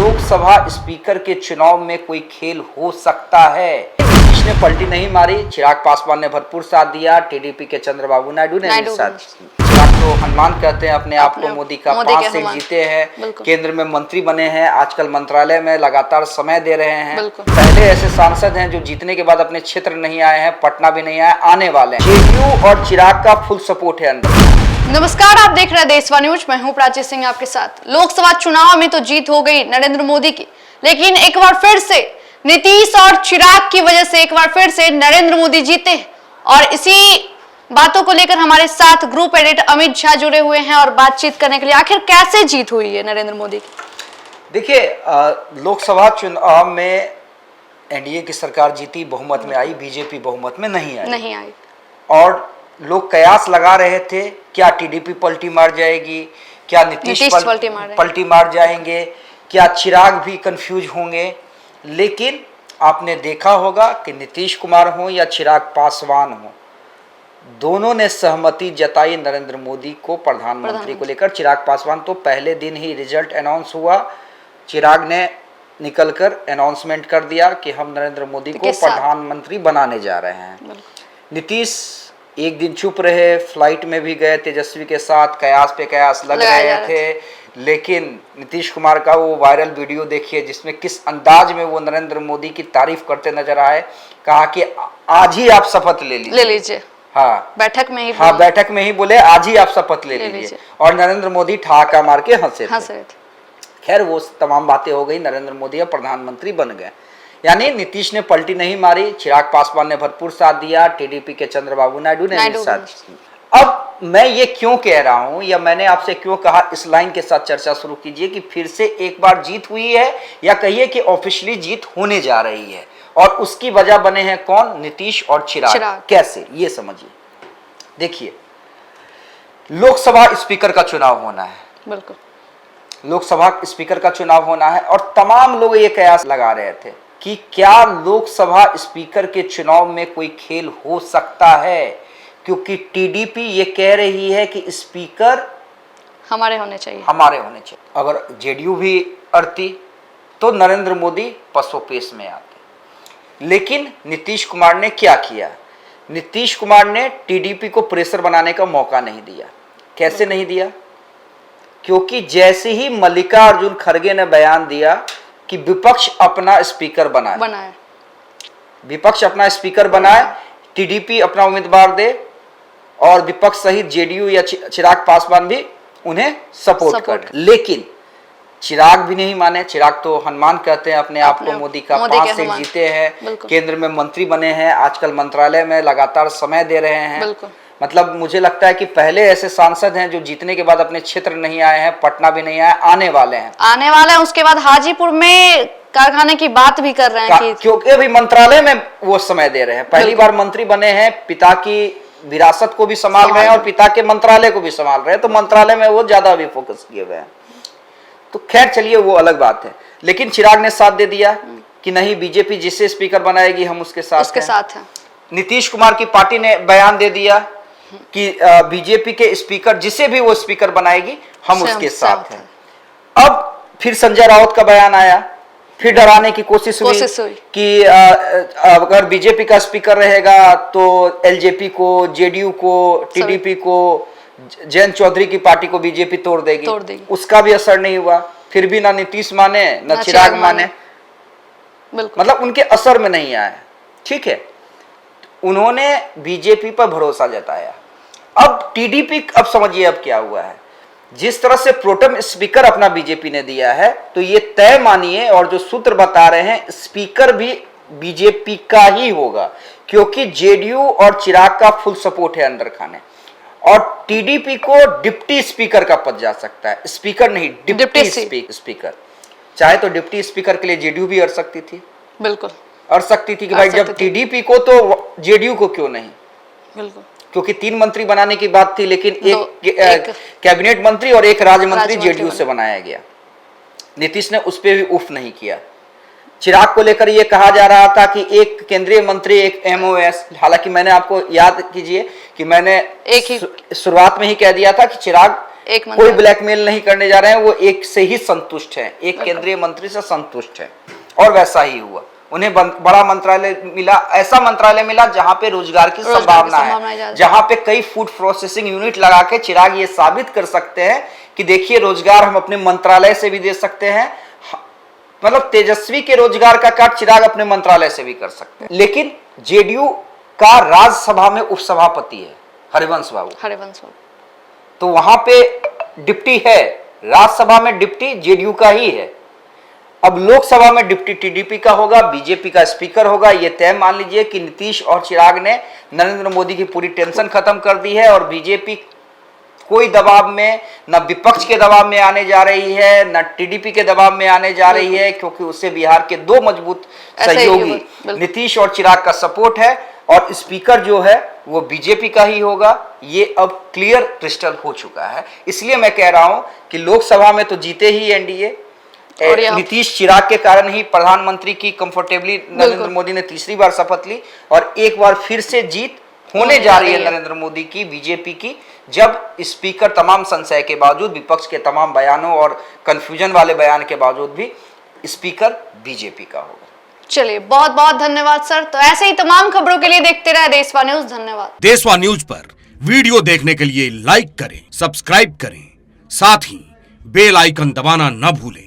Lok Sabha speaker के चुनाव में कोई खेल हो सकता है। नीतीश ने पलटी नहीं मारी, चिराग पासवान ने भरपूर साथ दिया, टीडीपी के चंद्रबाबू नायडू ने भी साथ। चिराग तो हनुमान कहते हैं अपने आप को, मोदी का 5 सीट जीते हैं, केंद्र में मंत्री बने हैं, आजकल मंत्रालय में लगातार समय दे रहे हैं। पहले ऐसे सांसद हैं जो जीतने के बाद अपने क्षेत्र नहीं आए हैं, पटना भी नहीं आए, आने वाले हैं। जेडीयू और चिराग का फुल सपोर्ट है अंदर। नमस्कार, आप देख रहे हैं देशवा न्यूज। मैं हूं प्राची सिंह आपके साथ। लोकसभा चुनाव में तो जीत हो गई नरेंद्र मोदी की, लेकिन एक बार फिर से नीतीश और चिराग की वजह से एक बार फिर से नरेंद्र मोदी जीते। और इसी बातों को लेकर हमारे साथ ग्रुप एडिटर अमित झा जुड़े हुए हैं और बातचीत करने के लिए आखिर कैसे जीत हुई है नरेंद्र मोदी की। देखिए, लोकसभा चुनाव में एनडीए की सरकार जीती, बहुमत में आई, बीजेपी बहुमत में नहीं आई। और लोग कयास लगा रहे थे, क्या टीडीपी पलटी मार जाएगी, क्या नीतीश पलटी मार जाएंगे, क्या चिराग भी कंफ्यूज होंगे। लेकिन आपने देखा होगा कि नीतीश कुमार हो या चिराग पासवान हो, दोनों ने सहमति जताई नरेंद्र मोदी को प्रधानमंत्री को लेकर। चिराग पासवान तो पहले दिन ही रिजल्ट अनाउंस हुआ, चिराग ने निकलकर अनाउंसमेंट कर दिया कि हम नरेंद्र मोदी को प्रधानमंत्री बनाने जा रहे हैं। नीतीश एक दिन चुप रहे, फ्लाइट में भी गए तेजस्वी के साथ, कयास पे कयास लग रहे थे। लेकिन नीतीश कुमार का वो वायरल वीडियो देखिए जिसमें किस अंदाज में वो नरेंद्र मोदी की तारीफ करते नजर आए। कहा कि आज ही आप शपथ ले लीजिए। हाँ, बैठक में ही बोले आज ही आप शपथ ले लीजिए। और नरेंद्र मोदी ठहाका मार के हंसे थे। खैर, वो तमाम बातें हो गई, नरेंद्र मोदी अब प्रधानमंत्री बन गए। यानी नीतीश ने पलटी नहीं मारी, चिराग पासवान ने भरपूर साथ दिया, टीडीपी के चंद्रबाबू नायडू ने भी साथ। अब मैं ये क्यों कह रहा हूं या मैंने आपसे क्यों कहा, इस लाइन के साथ चर्चा शुरू कीजिए कि फिर से एक बार जीत हुई है या कहिए कि ऑफिशियली जीत होने जा रही है। और उसकी वजह बने हैं कौन? नीतीश और चिराग। कैसे, ये समझिए। देखिए, लोकसभा स्पीकर का चुनाव होना है, बिल्कुल लोकसभा स्पीकर का चुनाव होना है। और तमाम लोग ये कयास लगा रहे थे कि क्या लोकसभा स्पीकर के चुनाव में कोई खेल हो सकता है, क्योंकि टीडीपी ये कह रही है कि स्पीकर हमारे होने चाहिए। अगर जेडीयू भी अड़ती तो नरेंद्र मोदी पसोपेश में आते। लेकिन नीतीश कुमार ने क्या किया? नीतीश कुमार ने टीडीपी को प्रेशर बनाने का मौका नहीं दिया। कैसे नहीं दिया? क्योंकि जैसे ही मल्लिकार्जुन खड़गे ने बयान दिया कि विपक्ष अपना स्पीकर बनाए, विपक्ष अपना स्पीकर बनाए, टीडीपी अपना उम्मीदवार दे और विपक्ष सहित जेडीयू या चिराग पासवान भी उन्हें सपोर्ट कर। लेकिन चिराग भी नहीं माने। चिराग तो हनुमान कहते हैं अपने आप को, मोदी का 5 सीट जीते हैं, केंद्र में मंत्री बने हैं, आजकल मंत्रालय में लगातार समय दे रहे हैं। मतलब मुझे लगता है कि पहले ऐसे सांसद हैं जो जीतने के बाद अपने क्षेत्र नहीं आए हैं, पटना भी नहीं आए, आने वाले हैं। उसके बाद हाजीपुर में कारखाने की बात भी कर रहे हैं क्योंकि अभी मंत्रालय में वो समय दे रहे हैं। पहली बार मंत्री बने हैं, पिता की विरासत को भी संभाल रहे हैं और पिता के मंत्रालय को भी संभाल रहे हैं, तो मंत्रालय में वो ज्यादा भी फोकस किए हुए हैं। तो खैर चलिए, वो अलग बात है। लेकिन चिराग ने साथ दे दिया कि नहीं, बीजेपी जिससे स्पीकर बनाएगी हम उसके साथ हैं। नीतीश कुमार की पार्टी ने बयान दे दिया कि बीजेपी के स्पीकर जिसे भी वो स्पीकर बनाएगी हम उसके साथ हैं। अब फिर संजय राउत का बयान आया, फिर डराने की कोशिश हुई कि अगर बीजेपी का स्पीकर रहेगा तो एलजेपी को, जेडीयू को, टीडीपी को, जयंत चौधरी की पार्टी को बीजेपी तोड़ देगी। उसका भी असर नहीं हुआ। फिर भी ना नीतीश माने ना चिराग माने, मतलब उनके असर में नहीं आया। ठीक है, उन्होंने बीजेपी पर भरोसा जताया। अब टीडीपी, अब समझिए अब क्या हुआ है। जिस तरह से प्रोटेम स्पीकर अपना बीजेपी ने दिया है, तो ये तय मानिए और जो सूत्र बता रहे हैं, स्पीकर भी बीजेपी का ही होगा, क्योंकि जेडीयू और चिराग का फुल सपोर्ट है अंदर खाने। और टीडीपी को डिप्टी स्पीकर का पद जा सकता है, स्पीकर नहीं, डिप्टी स्पीकर। चाहे तो डिप्टी स्पीकर के लिए जेडीयू भी अड़ सकती थी, बिल्कुल अड़ सकती थी कि भाई जब टीडीपी को तो जेडीयू को क्यों नहीं। बिल्कुल, क्योंकि 3 मंत्री बनाने की बात थी, लेकिन एक कैबिनेट मंत्री और एक राज्य मंत्री जेडीयू से बनाया गया। नीतीश ने उस पर भी उफ नहीं किया। चिराग को लेकर यह कहा जा रहा था कि एक केंद्रीय मंत्री, एक एमओएस। हालांकि मैंने आपको याद कीजिए कि मैंने शुरुआत में ही कह दिया था कि चिराग एक कोई मंत्री ब्लैकमेल नहीं करने जा रहे हैं, वो एक से ही संतुष्ट हैं, एक केंद्रीय मंत्री से संतुष्ट हैं। और वैसा ही हुआ, उन्हें बड़ा मंत्रालय मिला, ऐसा मंत्रालय मिला जहां पे रोजगार की संभावना है, जहां पे कई फूड प्रोसेसिंग यूनिट लगा के चिराग ये साबित कर सकते हैं कि देखिए रोजगार हम अपने मंत्रालय से भी दे सकते हैं। मतलब तेजस्वी के रोजगार का कार्ड चिराग अपने मंत्रालय से भी कर सकते हैं। लेकिन जेडीयू का राज्यसभा में उपसभापति है हरिवंश बाबू, तो वहां पे डिप्टी है, राज्यसभा में डिप्टी जेडीयू का ही है। अब लोकसभा में डिप्टी टीडीपी का होगा, बीजेपी का स्पीकर होगा। ये तय मान लीजिए कि नीतीश और चिराग ने नरेंद्र मोदी की पूरी टेंशन खत्म कर दी है, और बीजेपी कोई दबाव में, न विपक्ष के दबाव में आने जा रही है, न टीडीपी के दबाव में आने जा रही है, क्योंकि उससे बिहार के दो मजबूत सहयोगी नीतीश और चिराग का सपोर्ट है, और स्पीकर जो है वो बीजेपी का ही होगा। ये अब क्लियर क्रिस्टल हो चुका है। इसलिए मैं कह रहा हूं कि लोकसभा में तो जीते ही एनडीए, नीतीश चिराग के कारण ही प्रधानमंत्री की कंफर्टेबली नरेंद्र मोदी ने तीसरी बार शपथ ली, और एक बार फिर से जीत होने जा रही है नरेंद्र मोदी की, बीजेपी की, जब स्पीकर तमाम संशय के बावजूद, विपक्ष के तमाम बयानों और कंफ्यूजन वाले बयान के बावजूद भी स्पीकर बीजेपी का होगा। चलिए, बहुत बहुत धन्यवाद सर। तो ऐसे ही तमाम खबरों के लिए देखते रहे देशवा न्यूज। धन्यवाद। देशवा न्यूज पर वीडियो देखने के लिए लाइक करें, सब्सक्राइब करें, साथ ही बेल आइकन दबाना न भूलें।